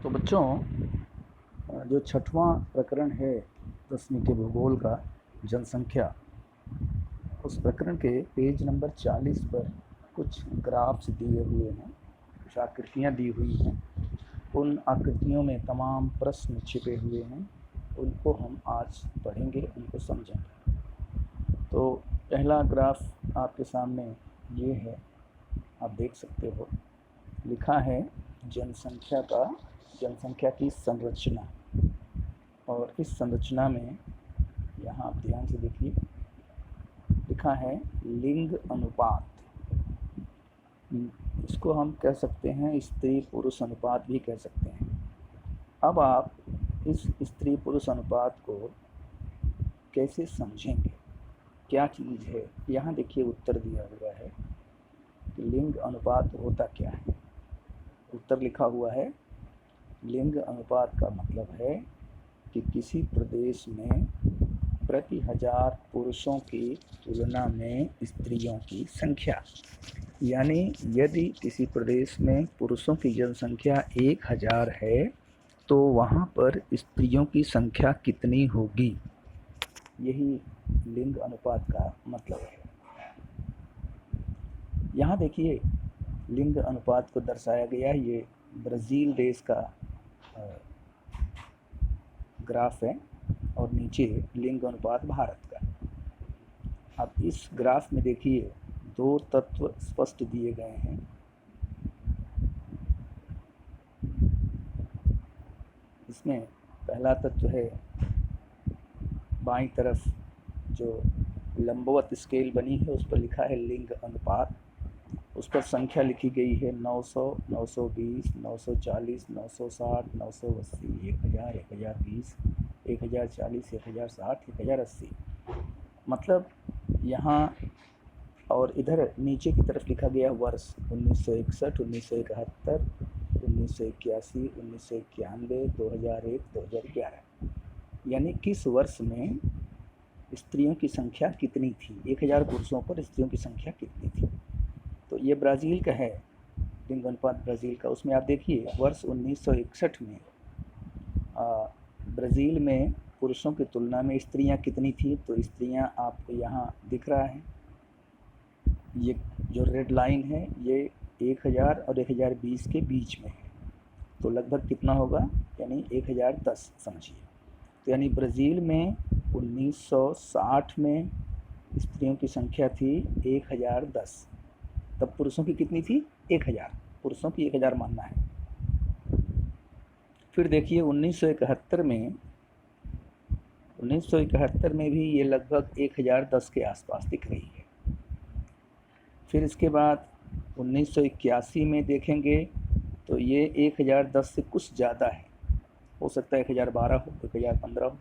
तो बच्चों, जो छठवां प्रकरण है 10वीं के भूगोल का, जनसंख्या, उस प्रकरण के पेज नंबर 40 पर कुछ ग्राफ्स दिए हुए हैं, कुछ आकृतियाँ दी हुई हैं। उन आकृतियों में तमाम प्रश्न छिपे हुए हैं, उनको हम आज पढ़ेंगे, उनको समझेंगे। तो पहला ग्राफ आपके सामने ये है, आप देख सकते हो। लिखा है जनसंख्या की संरचना, और इस संरचना में यहाँ आप ध्यान से देखिए, लिखा है लिंग अनुपात। इसको हम कह सकते हैं स्त्री पुरुष अनुपात भी कह सकते हैं। अब आप इस स्त्री पुरुष अनुपात को कैसे समझेंगे, क्या चीज़ है? यहाँ देखिए उत्तर दिया हुआ है कि लिंग अनुपात होता क्या है। उत्तर लिखा हुआ है, लिंग अनुपात का मतलब है कि किसी प्रदेश में प्रति 1000 पुरुषों की तुलना में स्त्रियों की संख्या, यानी यदि किसी प्रदेश में पुरुषों की जनसंख्या 1000 है तो वहाँ पर स्त्रियों की संख्या कितनी होगी, यही लिंग अनुपात का मतलब है। यहाँ देखिए लिंग अनुपात को दर्शाया गया, ये ब्राज़ील देश का ग्राफ है और नीचे लिंग अनुपात भारत का। अब इस ग्राफ में देखिए दो तत्व स्पष्ट दिए गए हैं। इसमें पहला तत्व है बाईं तरफ जो लंबवत स्केल बनी है, उस पर लिखा है लिंग अनुपात। उस पर संख्या लिखी गई है 900, 920, 940, 960, 980, 1000, 1020, 1040, 1060, 1080। मतलब यहाँ और इधर नीचे की तरफ लिखा गया वर्ष 1961, 1971, 1981, 1991, 2001, 2011, यानी किस वर्ष में स्त्रियों की संख्या कितनी थी, 1000 पुरुषों पर स्त्रियों की संख्या कितनी थी। तो ये ब्राज़ील का है लिंग अनुपात, ब्राज़ील का। उसमें आप देखिए वर्ष 1961 में ब्राज़ील में पुरुषों की तुलना में स्त्रियां कितनी थी। तो स्त्रियां आपको यहाँ दिख रहा है, ये जो रेड लाइन है ये 1000 और 1020 के बीच में है। तो लगभग कितना होगा, यानी 1010 समझिए। तो यानी ब्राज़ील में 1960 में स्त्रियों की संख्या थी 1010, तब पुरुषों की कितनी थी, 1000, पुरुषों की 1000 मानना है। फिर देखिए 1971 में भी ये लगभग 1010 के आसपास दिख रही है। फिर इसके बाद 1981 में देखेंगे तो ये 1010 से कुछ ज़्यादा है, हो सकता है 1012 हो, 1015 हो।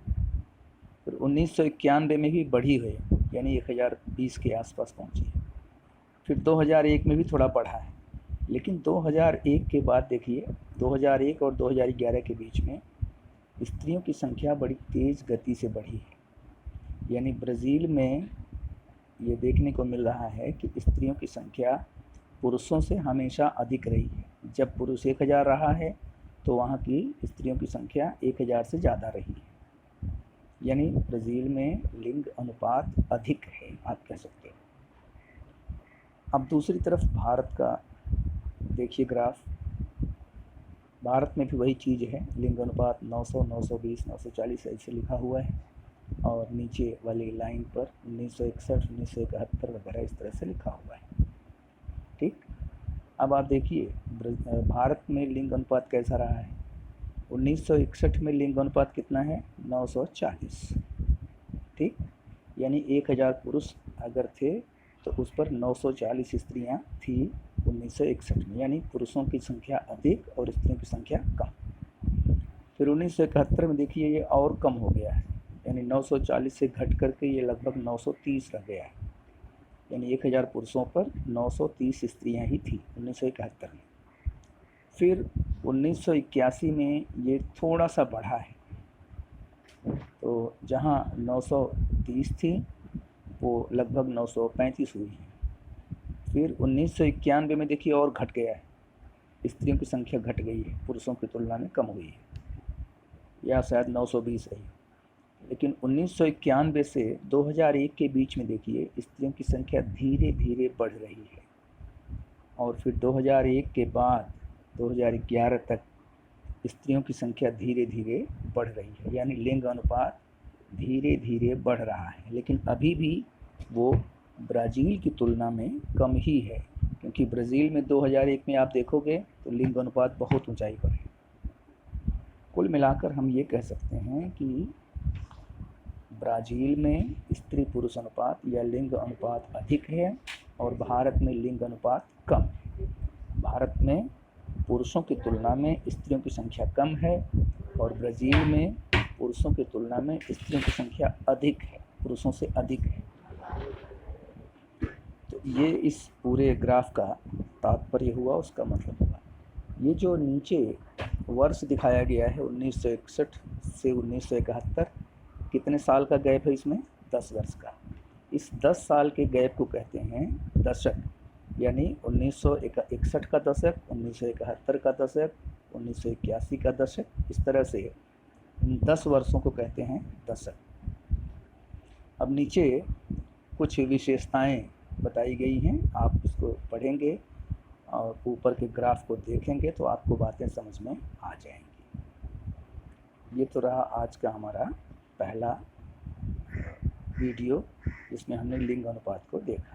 फिर 1991 में भी बढ़ी हुई, यानी 1020 के आसपास पहुँची है। फिर 2001 में भी थोड़ा बढ़ा है, लेकिन 2001 के बाद देखिए 2001 और 2011 के बीच में स्त्रियों की संख्या बड़ी तेज़ गति से बढ़ी है। यानी ब्राज़ील में ये देखने को मिल रहा है कि स्त्रियों की संख्या पुरुषों से हमेशा अधिक रही है। जब पुरुष 1000 रहा है तो वहाँ की स्त्रियों की संख्या 1000 से ज़्यादा रही है। यानी ब्राज़ील में लिंग अनुपात अधिक है, आप कह सकते हो। अब दूसरी तरफ भारत का देखिए ग्राफ। भारत में भी वही चीज़ है, लिंग अनुपात 900, 920, 940 ऐसे लिखा हुआ है, और नीचे वाली लाइन पर 1961, 1971 वगैरह इस तरह से लिखा हुआ है। ठीक, अब आप देखिए भारत में लिंग अनुपात कैसा रहा है। 1961 में लिंग अनुपात कितना है, 940। ठीक, यानी 1000 पुरुष अगर थे तो उस पर 940 स्त्रियां थी 1961 में, यानी पुरुषों की संख्या अधिक और स्त्रियों की संख्या कम। फिर 1971 में देखिए ये और कम हो गया है, यानी 940 से घट करके ये लगभग 930 रह गया है, यानी 1000 पुरुषों पर 930 स्त्रियां ही थी 1971 में। फिर 1981 में ये थोड़ा सा बढ़ा है, तो जहाँ 930 थी वो लगभग 935 हुई है। फिर 1991 में देखिए और घट गया है, स्त्रियों की संख्या घट गई है, पुरुषों की तुलना में कम हुई है, या शायद 920 रही। लेकिन 1991 से 2001 के बीच में देखिए स्त्रियों की संख्या धीरे धीरे बढ़ रही है, और फिर 2001 के बाद 2011 तक स्त्रियों की संख्या धीरे धीरे बढ़ रही है, यानी लिंग अनुपात धीरे धीरे बढ़ रहा है। लेकिन अभी भी वो ब्राज़ील की तुलना में कम ही है, क्योंकि ब्राज़ील में 2001 में आप देखोगे तो लिंग अनुपात बहुत ऊंचाई पर है। कुल मिलाकर हम ये कह सकते हैं कि ब्राज़ील में स्त्री पुरुष अनुपात या लिंग अनुपात अधिक है और भारत में लिंग अनुपात कम है। भारत में पुरुषों की तुलना में स्त्रियों की संख्या कम है और ब्राज़ील में पुरुषों की तुलना में स्त्रियों की संख्या अधिक है, पुरुषों से अधिक है। तो ये इस पूरे ग्राफ का तात्पर्य हुआ, उसका मतलब हुआ। ये जो नीचे वर्ष दिखाया गया है 1961 से 1971, कितने साल का गैप है इसमें? 10 वर्ष का। इस 10 साल के गैप को कहते हैं दशक, यानी 1961 का दशक, 1971 का दशक, 1981 का दशक, इस तरह से इन 10 वर्षों को कहते हैं दशक। अब नीचे कुछ विशेषताएं बताई गई हैं, आप इसको पढ़ेंगे और ऊपर के ग्राफ को देखेंगे तो आपको बातें समझ में आ जाएंगी। ये तो रहा आज का हमारा पहला वीडियो, जिसमें हमने लिंग अनुपात को देखा।